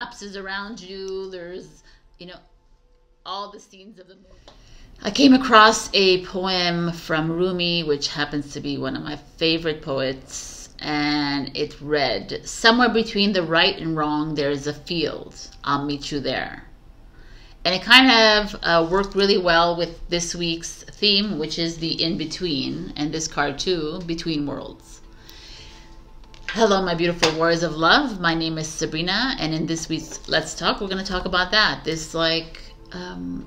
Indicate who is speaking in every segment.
Speaker 1: collapses around you. There's, you know, all the scenes of the movie. I came across a poem from Rumi, which happens to be one of my favorite poets, and it read, "Somewhere between the right and wrong, there is a field. I'll meet you there." And it kind of worked really well with this week's theme, which is the in-between, and this card too, Between Worlds. Hello, my beautiful warriors of love. My name is Sabrina, and in this week's Let's Talk, we're going to talk about that. This, like, and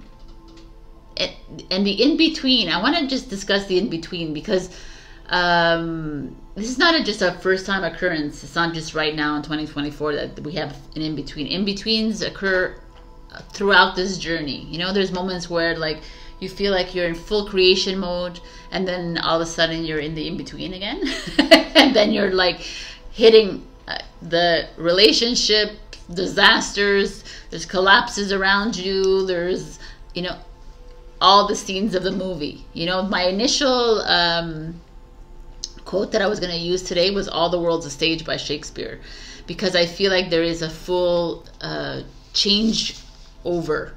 Speaker 1: the in-between. I want to just discuss the in-between because this is not just a first-time occurrence. It's not just right now in 2024 that we have an in-between. In-betweens occur throughout this journey. You know, there's moments where, like, you feel like you're in full creation mode, and then all of a sudden you're in the in-between again. And then you're, like, hitting the relationship disasters. There's collapses around you. There's, you know, all the scenes of the movie. You know, my initial quote that I was going to use today was "All the world's a stage" by Shakespeare, because I feel like there is a full change over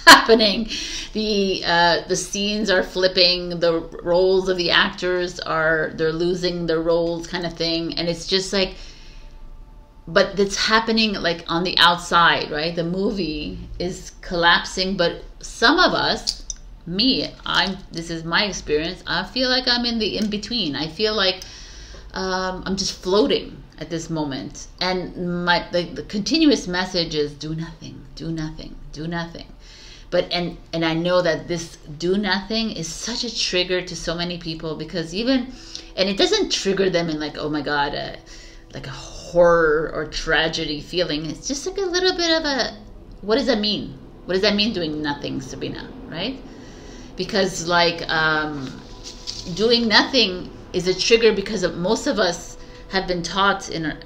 Speaker 1: happening. The scenes are flipping, the roles of the actors they're losing their roles, kind of thing. And it's just like, but it's happening like on the outside, right? The movie is collapsing, but some of us, this is my experience, I feel like I'm in the in-between. I feel like I'm just floating at this moment. And the continuous message is do nothing, do nothing, do nothing. But and I know that this do nothing is such a trigger to so many people, because and it doesn't trigger them in like, oh my God, like a horror or tragedy feeling. It's just like a little bit of a, what does that mean? What does that mean, doing nothing, Sabrina, right? Because like doing nothing is a trigger because most of us have been taught in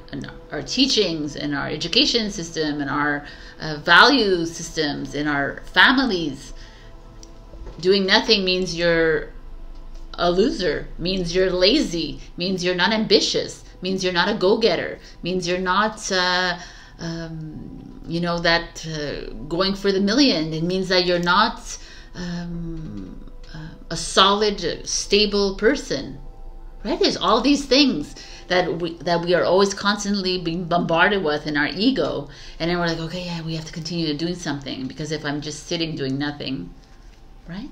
Speaker 1: our teachings, in our education system, in our value systems, in our families. Doing nothing means you're a loser, means you're lazy, means you're not ambitious, means you're not a go-getter, means you're not you know, that going for the million. It means that you're not a solid, stable person, right? There's all these things that we are always constantly being bombarded with in our ego, and then we're like, okay, yeah, we have to continue doing something, because if I'm just sitting doing nothing, right?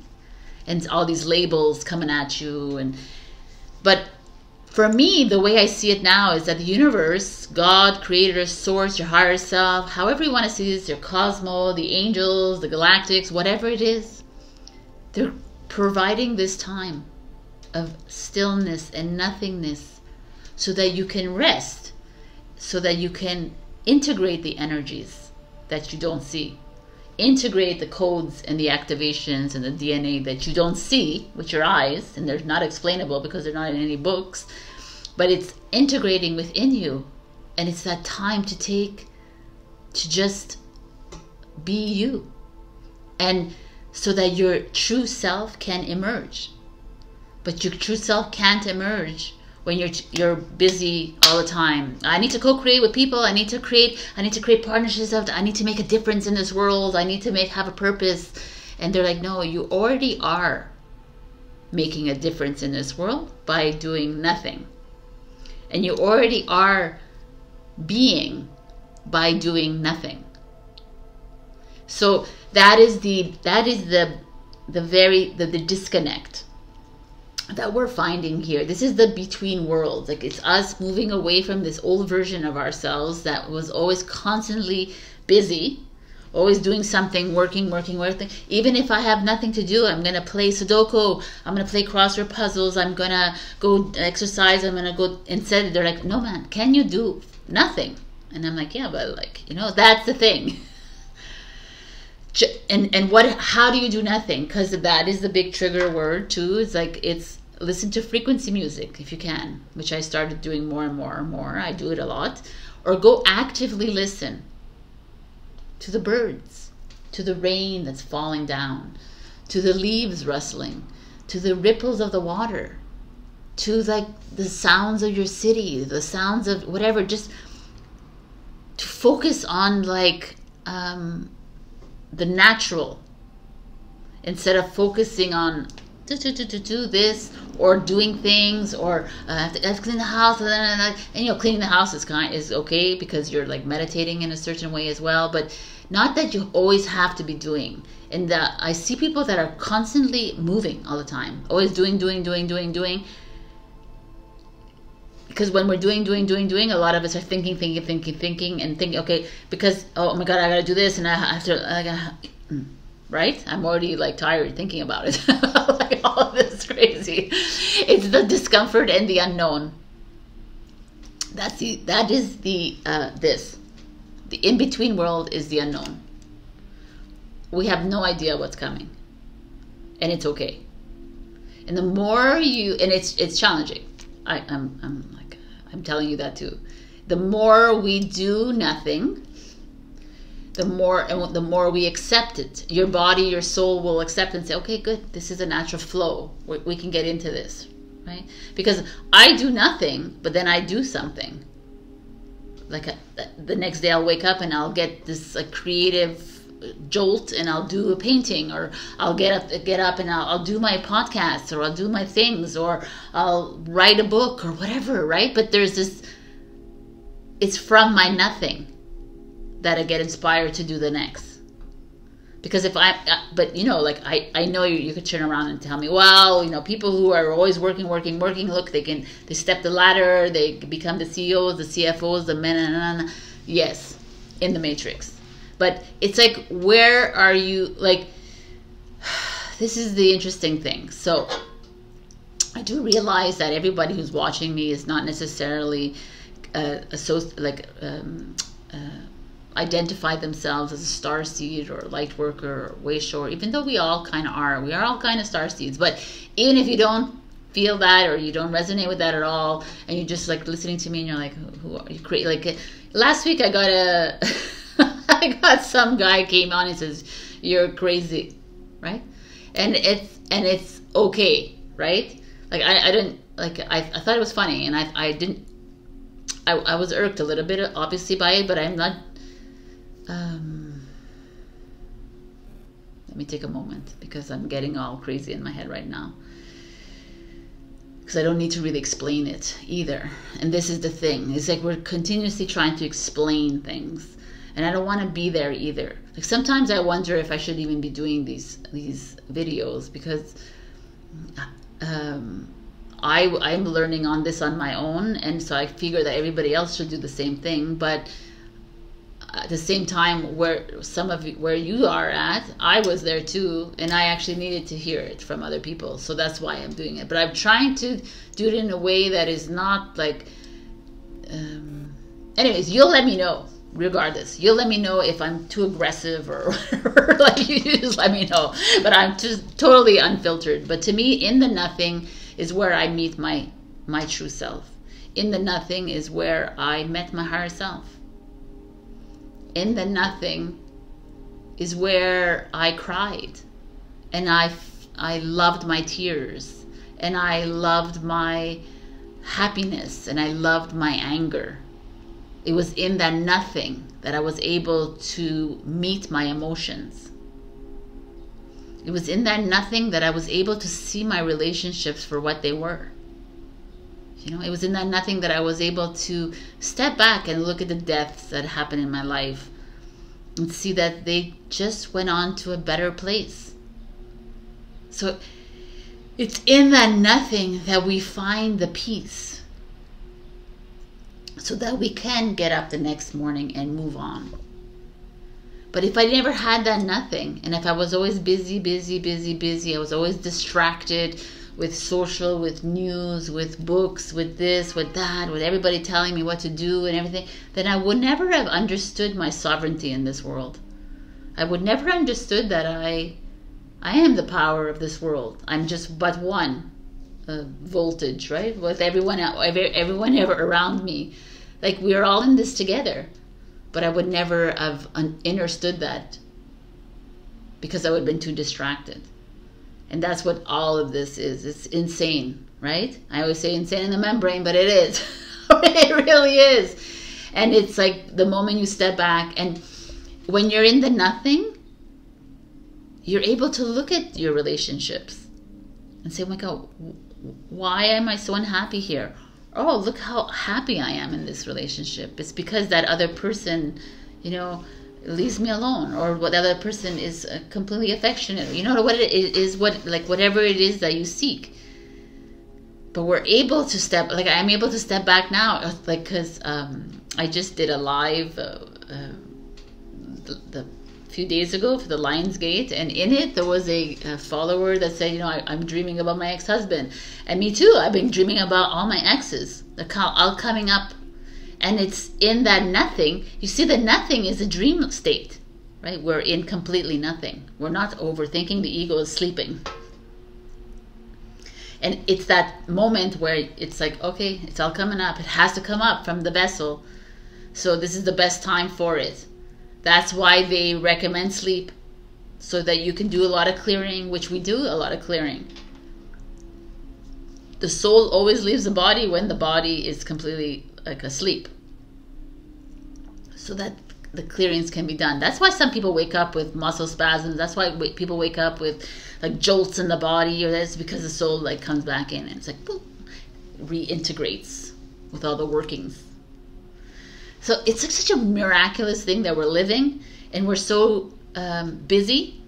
Speaker 1: And all these labels coming at you. But for me, the way I see it now is that the universe, God, creator, source, your higher self, however you want to see this, your cosmos, the angels, the galactics, whatever it is, they're providing this time of stillness and nothingness, so that you can rest, so that you can integrate the energies that you don't see, integrate the codes and the activations and the DNA that you don't see with your eyes, and they're not explainable because they're not in any books, but it's integrating within you. And it's that time to take to just be you, and so that your true self can emerge. But your true self can't emerge when you're busy all the time. I need to co-create with people. I need to create partnerships. I need to make a difference in this world. I need to have a purpose. And they're like, no, you already are making a difference in this world by doing nothing. And you already are being by doing nothing. So that is the disconnect that we're finding here. This is the between worlds. Like, it's us moving away from this old version of ourselves that was always constantly busy, always doing something, working. Even if I have nothing to do, I'm going to play Sudoku, I'm going to play crossword puzzles, I'm going to go exercise, I'm going to go. Instead, they're like, no, man, can you do nothing? And I'm like, yeah, but like, you know, that's the thing. And how do you do nothing? Because that is the big trigger word too. It's like, listen to frequency music if you can, which I started doing more and more. I do it a lot. Or go actively listen to the birds, to the rain that's falling down, to the leaves rustling, to the ripples of the water, to like the sounds of your city, the sounds of whatever. Just to focus on like the natural, instead of focusing on do this or doing things, or I have to clean the house, and cleaning the house is okay because you're like meditating in a certain way as well, but not that you always have to be doing. And I see people that are constantly moving all the time, always doing, because when we're doing, a lot of us are thinking, okay, because, oh my God, I gotta do this, and I have to, right? I'm already like tired thinking about it. Like all of this is crazy. It's the discomfort and the unknown. The in-between world is the unknown. We have no idea what's coming, and it's okay. And the more and it's challenging. I'm telling you that too. The more we do nothing, the more we accept it. Your body, your soul will accept and say, okay, good, this is a natural flow. We can get into this, right? Because I do nothing, but then I do something. Like the next day I'll wake up and I'll get this creative jolt, and I'll do a painting, or I'll get up and I'll do my podcast, or I'll do my things, or I'll write a book or whatever, right? But there's this, it's from my nothing that I get inspired to do the next. Because if I know you could turn around and tell me, well, people who are always working, look, they step the ladder, they become the CEOs, the CFOs, the men, yes, in the matrix. But it's like, where are you? Like, this is the interesting thing. So I do realize that everybody who's watching me is not necessarily identify themselves as a star seed or light worker or way shore, even though we all kind of are. We are all kind of star seeds. But even if you don't feel that, or you don't resonate with that at all, and you're just like listening to me and you're like, who are you? Like last week I got some guy came on and says, you're crazy, right? And it's okay, right? Like I thought it was funny, and I was irked a little bit obviously by it, but I'm not. Let me take a moment, because I'm getting all crazy in my head right now, because I don't need to really explain it either. And this is the thing, it's like we're continuously trying to explain things, and I don't want to be there either. Like sometimes I wonder if I should even be doing these videos, because I'm learning on this on my own, and so I figure that everybody else should do the same thing. But at the same time, where you are at, I was there too, and I actually needed to hear it from other people. So that's why I'm doing it. But I'm trying to do it in a way that is not like. Anyways, you'll let me know. Regardless, you'll let me know if I'm too aggressive or like, you just let me know. But I'm just totally unfiltered. But to me, in the nothing is where I meet my true self. In the nothing is where I met my higher self. In the nothing is where I cried, and I loved my tears, and I loved my happiness, and I loved my anger. It was in that nothing that I was able to meet my emotions. It was in that nothing that I was able to see my relationships for what they were. It was in that nothing that I was able to step back and look at the deaths that happened in my life and see that they just went on to a better place. So it's in that nothing that we find the peace, so that we can get up the next morning and move on. But if I never had that nothing, and if I was always busy, I was always distracted with social, with news, with books, with this, with that, with everybody telling me what to do and everything, then I would never have understood my sovereignty in this world. I would never have understood that I am the power of this world. I'm just but one voltage, right? With everyone ever around me. Like, we are all in this together. But I would never have understood that, because I would have been too distracted. And that's what all of this is. It's insane, right? I always say insane in the membrane, but it is. It really is. And it's like the moment you step back, and when you're in the nothing, you're able to look at your relationships and say, oh my God, why am I so unhappy here? Oh, look how happy I am in this relationship. It's because that other person, you know, leaves me alone, or what other person is completely affectionate. You know what it is, whatever it is that you seek. But we're able to step, like I'm able to step back now, like, because I just did a live the few days ago for the Lionsgate, and in it there was a follower that said, you know, I'm dreaming about my ex-husband, and me too. I've been dreaming about all my exes. They're all coming up, and it's in that nothing. You see, the nothing is a dream state, right? We're in completely nothing. We're not overthinking. The ego is sleeping, and it's that moment where it's like, okay, it's all coming up. It has to come up from the vessel, so this is the best time for it. That's why they recommend sleep, so that you can do a lot of clearing, which we do a lot of clearing. The soul always leaves the body when the body is completely like asleep, so that the clearings can be done. That's why some people wake up with muscle spasms. That's why people wake up with like jolts in the body, or that's because the soul like comes back in and it's like boom, reintegrates with all the workings. So it's like such a miraculous thing that we're living, and we're so busy,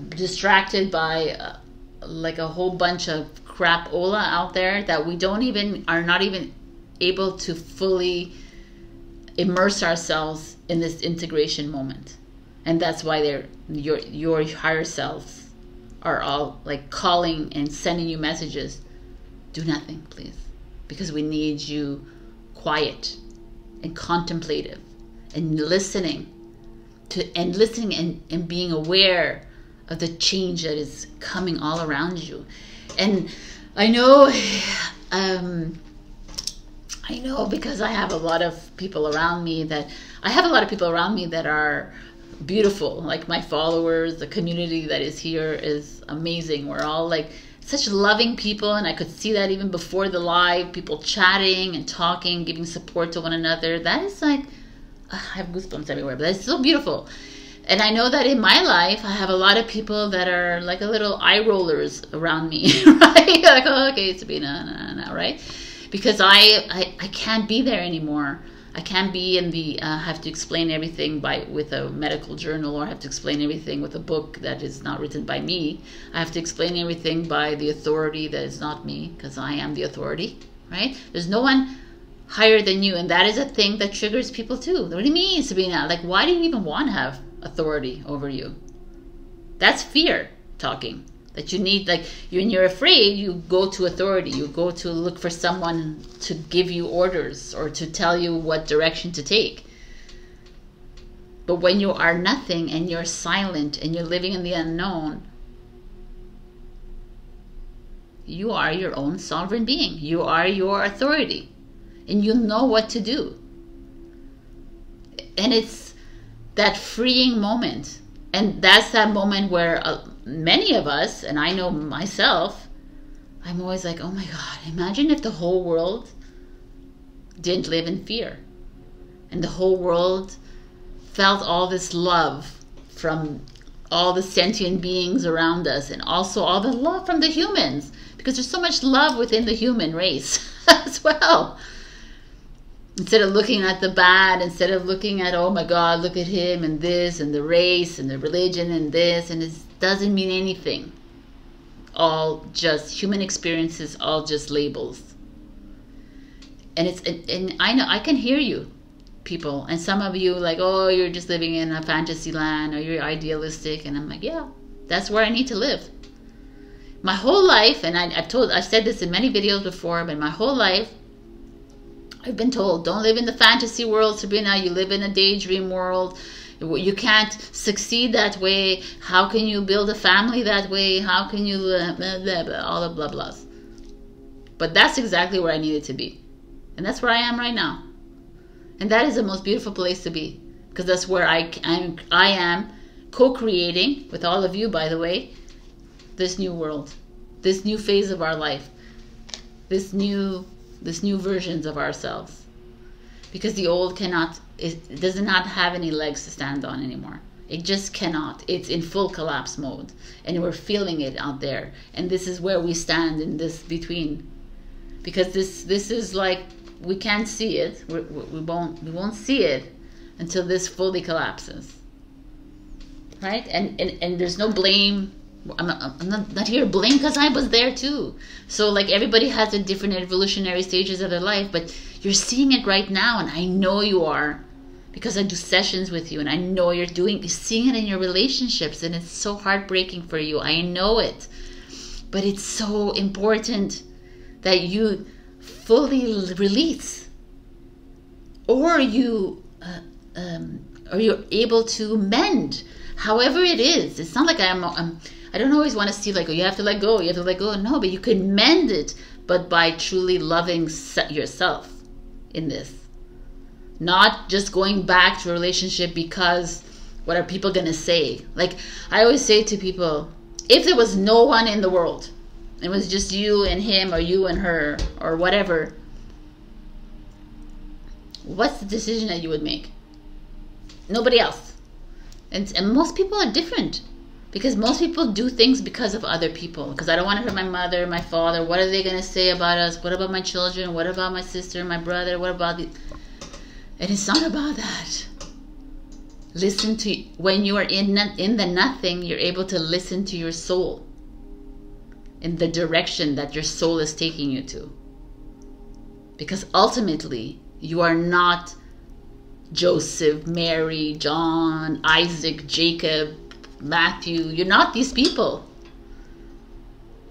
Speaker 1: distracted by like a whole bunch of crapola out there, that we are not even able to fully immerse ourselves in this integration moment. And that's why your higher selves are all like calling and sending you messages. Do nothing, please, because we need you quiet and contemplative and listening and being aware of the change that is coming all around you. And I know because I have a lot of people around me that are beautiful. Like my followers, the community that is here is amazing. We're all like such loving people, and I could see that even before the live, people chatting and talking, giving support to one another. That is like, I have goosebumps everywhere, but that's so beautiful. And I know that in my life, I have a lot of people that are like a little eye rollers around me, right? Like, oh, okay, Sabrina, no, right? Because I can't be there anymore. I can't be in the have to explain everything with a medical journal, or have to explain everything with a book that is not written by me. I have to explain everything by the authority that is not me, because I am the authority, right? There's no one higher than you, and that is a thing that triggers people too. What do you mean, Sabrina? Like, why do you even want to have authority over you? That's fear talking. That you need, like, when you're afraid, you go to authority. You go to look for someone to give you orders or to tell you what direction to take. But when you are nothing and you're silent and you're living in the unknown, you are your own sovereign being. You are your authority. And you know what to do. And it's that freeing moment. And that's that moment where many of us, and I know myself, I'm always like, oh my God, imagine if the whole world didn't live in fear. And the whole world felt all this love from all the sentient beings around us, and also all the love from the humans, because there's so much love within the human race as well. Instead of looking at the bad, instead of looking at, oh my God, look at him and this and the race and the religion and this, and it doesn't mean anything. All just human experiences, all just labels. And I know, I can hear you, people, and some of you like, oh, you're just living in a fantasy land, or you're idealistic, and I'm like, yeah, that's where I need to live. My whole life, and I've said this in many videos before, but my whole life, I've been told, don't live in the fantasy world, Sabrina. You live in a daydream world. You can't succeed that way. How can you build a family that way? How can you blah, blah, blah, all the blah blahs? But that's exactly where I needed to be. And that's where I am right now. And that is the most beautiful place to be. Because that's where I am co-creating with all of you, by the way, this new world. This new phase of our life. This new versions of ourselves. because the old cannot, it does not have any legs to stand on anymore. It just cannot. It's in full collapse mode, and we're feeling it out there. And this is where we stand in this between, because this is like, we can't see it. We won't see it until this fully collapses, right? And there's no blame. I'm not here to blame, because I was there too. So like, everybody has a different evolutionary stages of their life, but you're seeing it right now, and I know you are, because I do sessions with you, and I know you're seeing it in your relationships, and it's so heartbreaking for you. I know it, but it's so important that you fully release, or you're able to mend, however it is. It's not like I don't always want to see like, oh, you have to let go, you have to let go. No, but you can mend it, but by truly loving yourself in this. Not just going back to a relationship because what are people going to say? Like, I always say to people, if there was no one in the world, it was just you and him, or you and her, or whatever, what's the decision that you would make? Nobody else. And most people are different, because most people do things because of other people. Because I don't want to hurt my mother, my father. What are they going to say about us? What about my children? What about my sister, my brother? What about the... And it's not about that. Listen to, when you are in the nothing, you're able to listen to your soul in the direction that your soul is taking you to. Because ultimately, you are not Joseph, Mary, John, Isaac, Jacob, Matthew. You're not these people.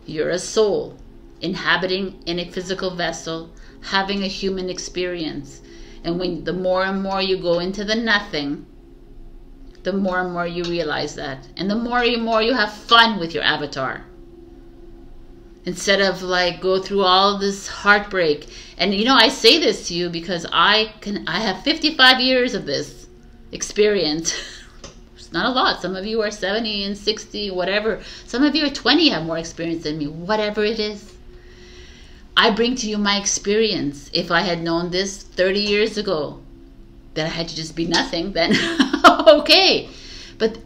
Speaker 1: You're a soul inhabiting in a physical vessel, having a human experience. And when the more and more you go into the nothing, the more and more you realize that. And the more and more you have fun with your avatar. Instead of like go through all this heartbreak. And you know, I say this to you because I have 55 years of this experience. It's not a lot. Some of you are 70 and 60, whatever. Some of you are 20, have more experience than me. Whatever it is. I bring to you my experience. If I had known this 30 years ago, that I had to just be nothing, then okay.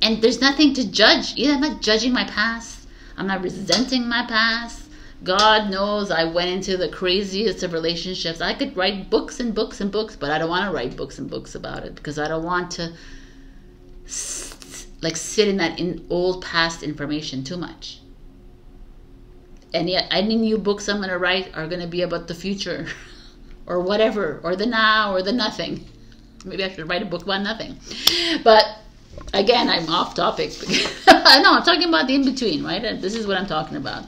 Speaker 1: And there's nothing to judge. Either I'm not judging my past. I'm not resenting my past. God knows I went into the craziest of relationships. I could write books and books and books, but I don't want to write books and books about it, because I don't want to like sit in that old past information too much. And yet any new books I'm going to write are going to be about the future or whatever, or the now, or the nothing. Maybe I should write a book about nothing. But again, I'm off topic. No, I'm talking about the in-between, right? And this is what I'm talking about.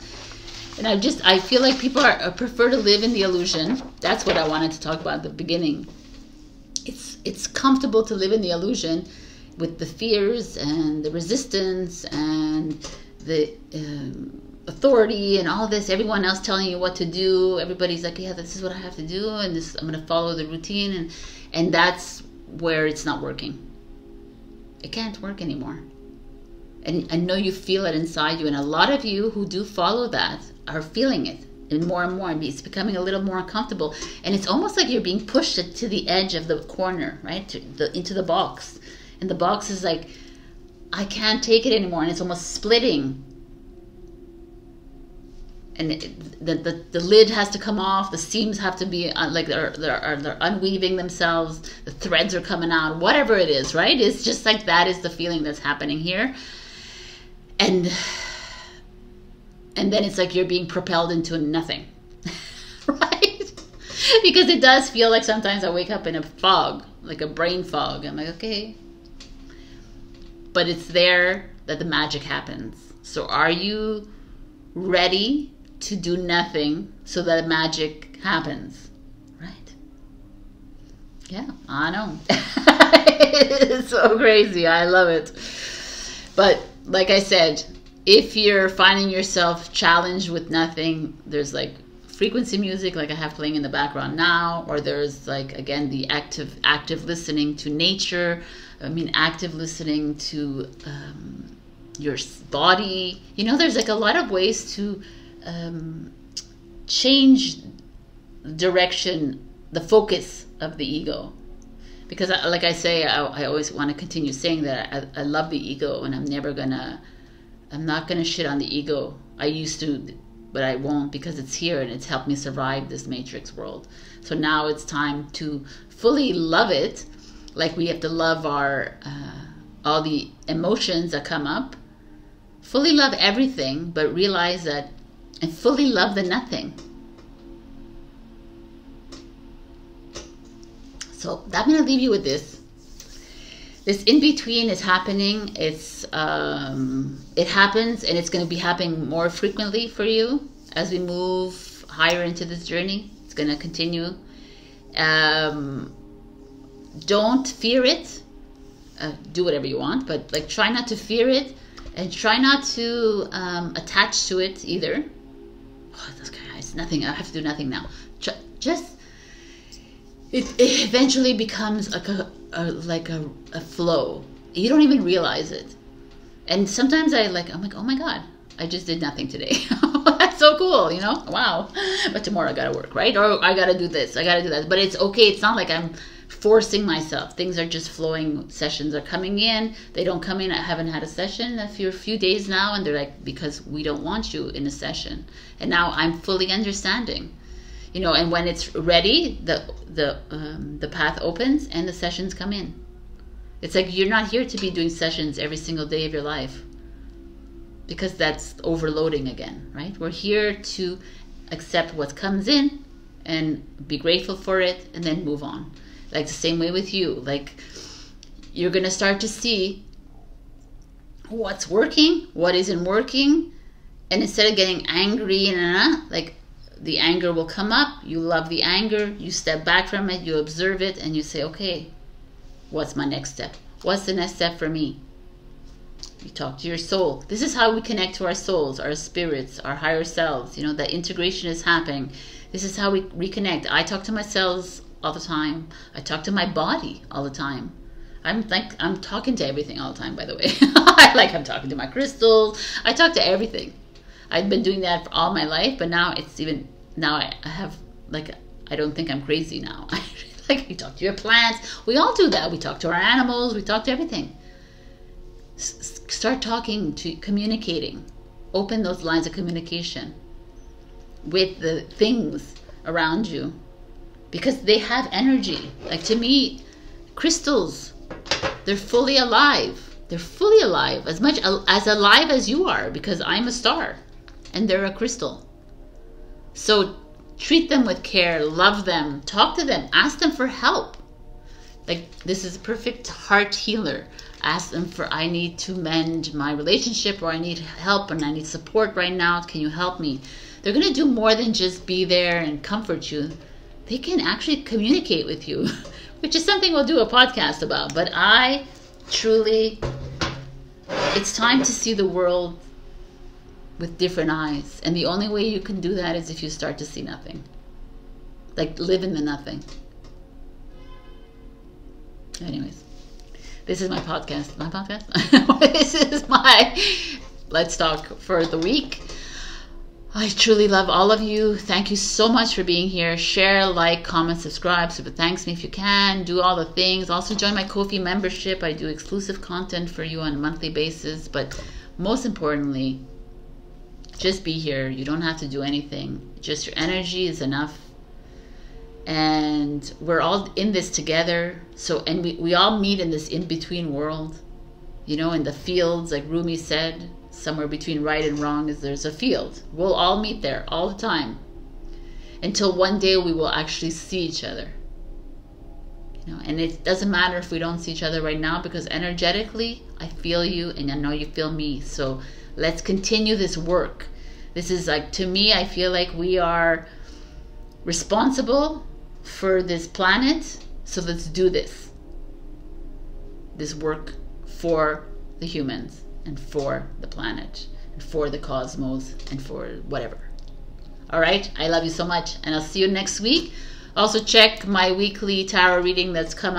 Speaker 1: And I feel like people prefer to live in the illusion. That's what I wanted to talk about at the beginning. It's comfortable to live in the illusion with the fears and the resistance and the authority and all this, everyone else telling you what to do. Everybody's like, yeah, this is what I have to do, and this, I'm going to follow the routine, and that's where it's not working. It can't work anymore. And I know you feel it inside you, and a lot of you who do follow that are feeling it, and more, it's becoming a little more uncomfortable, and it's almost like you're being pushed to the edge of the corner, right, into the box, and the box is like, I can't take it anymore, and it's almost splitting. And the lid has to come off. The seams have to be like they're unweaving themselves. The threads are coming out. Whatever it is, right? It's just like that is the feeling that's happening here. And then it's like you're being propelled into nothing, right? Because it does feel like sometimes I wake up in a fog, like a brain fog. I'm like, okay. But it's there that the magic happens. So are you ready to do nothing so that magic happens, right? Yeah, I know. It's so crazy. I love it. But like I said, if you're finding yourself challenged with nothing, there's like frequency music like I have playing in the background now, or there's like, again, the active listening to nature. I mean, active listening to your body. You know, there's like a lot of ways to change direction, the focus of the ego. Because like I say, I always want to continue saying that I love the ego, and I'm not gonna shit on the ego. I used to, but I won't, because it's here and it's helped me survive this matrix world. So now it's time to fully love it. Like we have to love our all the emotions that come up. Fully love everything, but realize that, and fully love the nothing. So I'm going to leave you with this. This in-between is happening. It happens, and it's going to be happening more frequently for you as we move higher into this journey. It's going to continue. Don't fear it. Do whatever you want, but like try not to fear it, and try not to attach to it either. Oh, this guy, it's nothing. I have to do nothing now. Just it eventually becomes like a flow. You don't even realize it. And sometimes I'm like, oh my God, I just did nothing today. That's so cool, you know? Wow. But tomorrow I gotta work, right? Or I gotta do this, I gotta do that. But it's okay. It's not like I'm forcing myself. Things are just flowing. Sessions are coming in. They don't come in. I haven't had a session a few days now, and they're like, because we don't want you in a session. And now I'm fully understanding. You know, and when it's ready, the path opens and the sessions come in. It's like you're not here to be doing sessions every single day of your life, because that's overloading again, right? We're here to accept what comes in and be grateful for it, and then move on. Like the same way with you. Like you're going to start to see what's working, what isn't working, and instead of getting angry and like, the anger will come up, you love the anger, you step back from it, you observe it, and you say, okay, what's my next step? What's the next step for me? You talk to your soul. This is how we connect to our souls, our spirits, our higher selves. You know, that integration is happening. This is how we reconnect. I talk to myself all the time. I talk to my body all the time. I'm talking to everything all the time, by the way. I'm talking to my crystals. I talk to everything. I've been doing that for all my life, but now I have, I don't think I'm crazy now. You talk to your plants. We all do that. We talk to our animals. We talk to everything. Start talking, communicating. Open those lines of communication with the things around you, because they have energy. Like, to me, crystals, they're fully alive. They're fully alive, as much as alive as you are, because I'm a star and they're a crystal. So treat them with care, love them, talk to them, ask them for help. Like, this is a perfect heart healer. Ask them for, I need to mend my relationship, or I need help and I need support right now. Can you help me? They're going to do more than just be there and comfort you. They can actually communicate with you, which is something we'll do a podcast about. But I truly, it's time to see the world with different eyes. And the only way you can do that is if you start to see nothing. Like, live in the nothing. Anyways, this is my podcast. My podcast? This is my Let's Talk for the week. I truly love all of you. Thank you so much for being here. Share, like, comment, subscribe. Super thanks me if you can. Do all the things. Also join my Ko-fi membership. I do exclusive content for you on a monthly basis. But most importantly, just be here. You don't have to do anything. Just your energy is enough. And we're all in this together. So, and we all meet in this in-between world. You know, in the fields, like Rumi said, somewhere between right and wrong there's a field. We'll all meet there all the time, until one day we will actually see each other. You know, and it doesn't matter if we don't see each other right now, because energetically I feel you and I know you feel me. So let's continue this work. This is, like, to me, I feel like we are responsible for this planet. So let's do this work for the humans, and for the planet, and for the cosmos, and for whatever. All right, I love you so much, and I'll see you next week. Also check my weekly tarot reading that's comes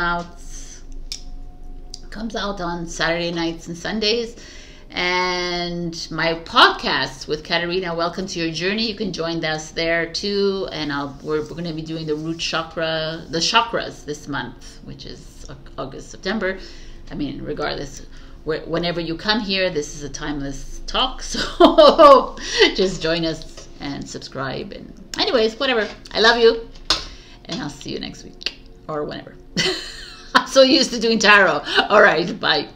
Speaker 1: out on Saturday nights and Sundays, And my podcast with Katerina, Welcome to Your Journey. You can join us there too. And we're going to be doing the root chakra, the chakras this month, which is August, September. I mean, regardless, whenever you come here, this is a timeless talk. So just join us and subscribe. And anyways, whatever. I love you. And I'll see you next week or whenever. I'm so used to doing tarot. All right. Bye.